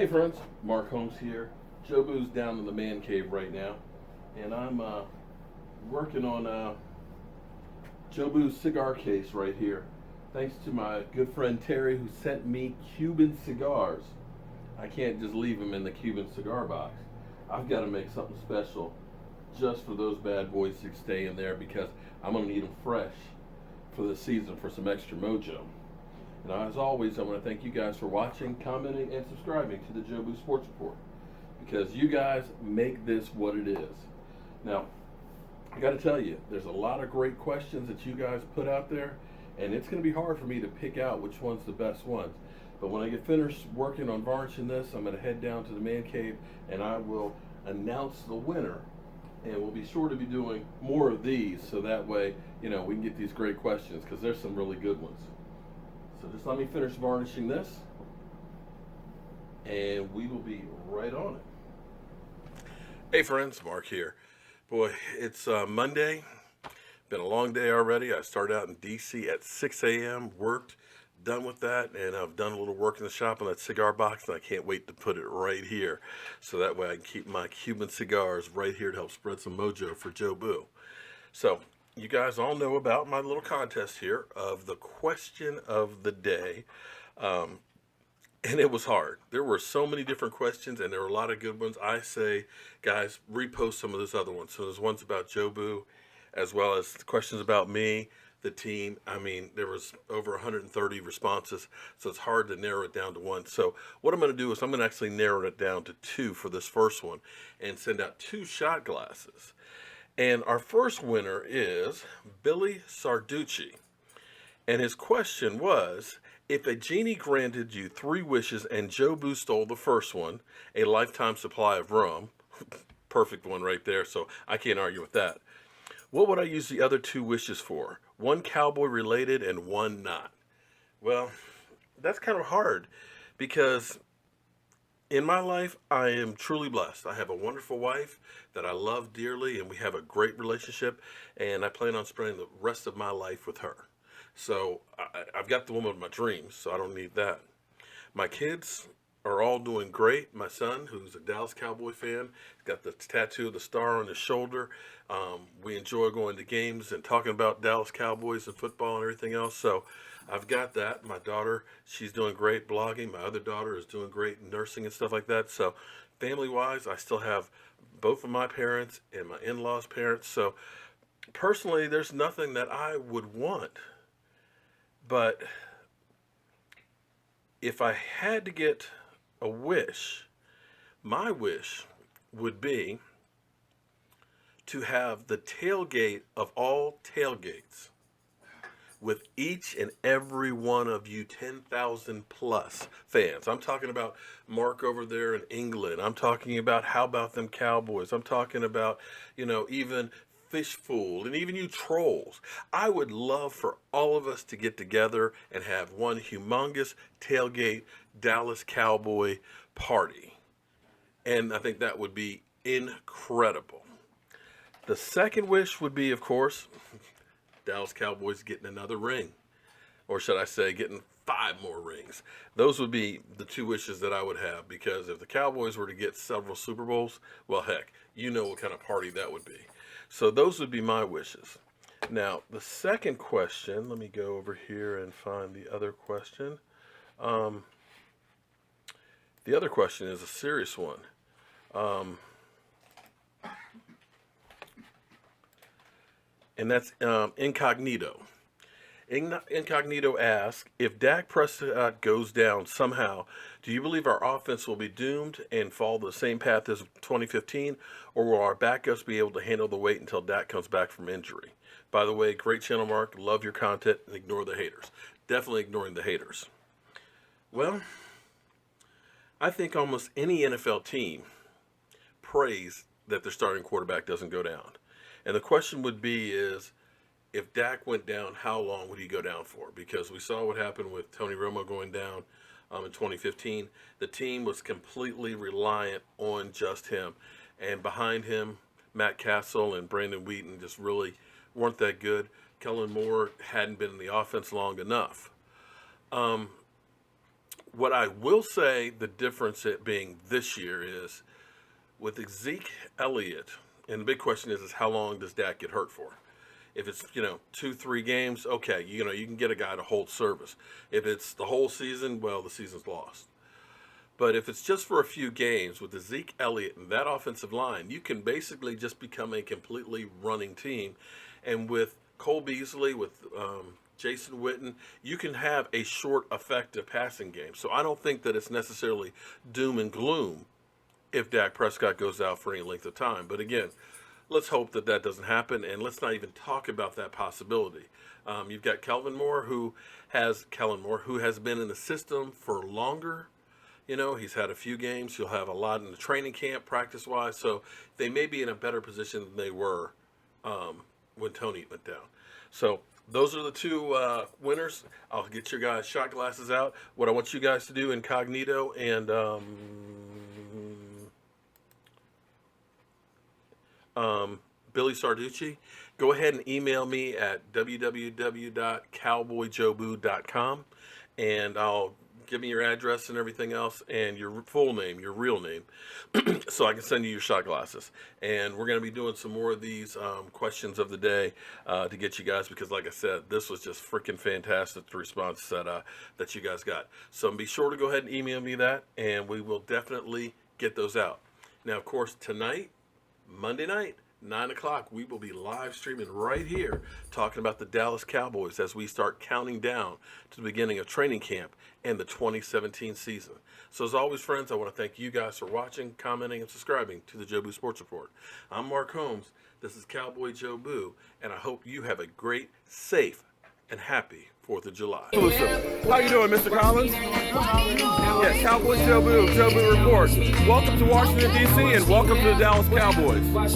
Hey friends, Mark Holmes here. Jobu's down in the man cave right now, and I'm working on Jobu's cigar case right here. Thanks to my good friend Terry who sent me Cuban cigars. I can't just leave them in the Cuban cigar box. I've got to make something special just for those bad boys to stay in there because I'm going to need them fresh for the season for some extra mojo. And as always, I want to thank you guys for watching, commenting, and subscribing to the Jobu Sports Report because you guys make this what it is. Now, I got to tell you, there's a lot of great questions that you guys put out there, and it's going to be hard for me to pick out which one's the best ones. But when I get finished working on varnishing this, I'm going to head down to the man cave and I will announce the winner. And we'll be sure to be doing more of these so that way, we can get these great questions because there's some really good ones. So just let me finish varnishing this and we will be right on it. Hey friends, Mark here. Boy, it's Monday. Been a long day already. I started out in DC at 6 a.m., worked, done with that, and I've done a little work in the shop on that cigar box, and I can't wait to put it right here so that way I can keep my Cuban cigars right here to help spread some mojo for Jobu. So you guys all know about my little contest here of the question of the day. And it was hard. There were so many different questions, and there were a lot of good ones. I say, guys, repost some of those other ones. So there's ones about Jobu, as well as questions about me, the team. I mean, there was over 130 responses, so it's hard to narrow it down to one. So what I'm going to do is I'm going to actually narrow it down to two for this first one and send out 2 shot glasses. And our first winner is Billy Sarducci. And his question was, if a genie granted you 3 wishes and Jobu stole the first one, a lifetime supply of rum, perfect one right there, so I can't argue with that. What would I use the other 2 wishes for? One cowboy related and one not. Well, that's kind of hard because in my life, I am truly blessed. I have a wonderful wife that I love dearly, and we have a great relationship, and I plan on spending the rest of my life with her. So I've got the woman of my dreams, so I don't need that. My kids are all doing great. My son, who's a Dallas Cowboy fan, got the tattoo of the star on his shoulder. We enjoy going to games and talking about Dallas Cowboys and football and everything else. So I've got that. My daughter, she's doing great blogging. My other daughter is doing great in nursing and stuff like that. So family-wise, I still have both of my parents and my in-laws' parents. So personally, there's nothing that I would want. But if I had to get a wish, my wish would be to have the tailgate of all tailgates with each and every one of you 10,000 plus fans. I'm talking about Mark over there in England. I'm talking about how about them Cowboys. I'm talking about, even Fishfool and even you trolls. I would love for all of us to get together and have one humongous tailgate Dallas Cowboy party. And I think that would be incredible. The second wish would be, of course, Dallas Cowboys getting another ring. Or should I say getting 5 more rings. Those would be the 2 wishes that I would have, because if the Cowboys were to get several Super Bowls, well, heck, you know what kind of party that would be. So those would be my wishes. Now, the second question, let me go over here and find the other question. The other question is a serious one. And that's Incognito. Incognito asks, if Dak Prescott goes down somehow, do you believe our offense will be doomed and follow the same path as 2015, or will our backups be able to handle the weight until Dak comes back from injury? By the way, great channel, Mark. Love your content and ignore the haters. Definitely ignoring the haters. Well, I think almost any NFL team prays that their starting quarterback doesn't go down. And the question would be is, if Dak went down, how long would he go down for? Because we saw what happened with Tony Romo going down in 2015. The team was completely reliant on just him. And behind him, Matt Castle and Brandon Wheaton just really weren't that good. Kellen Moore hadn't been in the offense long enough. What I will say the difference it being this year is with Zeke Elliott, and the big question is how long does Dak get hurt for? If it's, 2-3 games, okay, you can get a guy to hold service. If it's the whole season, well, the season's lost. But if it's just for a few games with the Zeke Elliott and that offensive line, you can basically just become a completely running team. And with Cole Beasley, with Jason Witten, you can have a short, effective passing game. So I don't think that it's necessarily doom and gloom if Dak Prescott goes out for any length of time. But again, let's hope that that doesn't happen, and let's not even talk about that possibility. You've got Kellen Moore, who has been in the system for longer. He's had a few games. He'll have a lot in the training camp, practice-wise. So they may be in a better position than they were when Tony went down. So those are the two winners. I'll get your guys' shot glasses out. What I want you guys to do, incognito and Billy Sarducci, go ahead and email me at www.cowboyjobu.com, and I'll give me your address and everything else and your full name, your real name, so I can send you your shot glasses. And we're going to be doing some more of these questions of the day to get you guys, because like I said, this was just freaking fantastic, the response that you guys got. So be sure to go ahead and email me that, and we will definitely get those out. Now, of course, tonight, Monday night, 9 o'clock, we will be live streaming right here talking about the Dallas Cowboys as we start counting down to the beginning of training camp and the 2017 season. So as always, friends, I want to thank you guys for watching, commenting, and subscribing to the Jobu Sports Report. I'm Mark Holmes. This is Cowboy Jobu, and I hope you have a great, safe, and happy 4th of July. How you doing, Mr. Collins? Yes, Cowboy Jobu, Jobu Report. Welcome to Washington, D.C., and welcome to the Dallas Cowboys.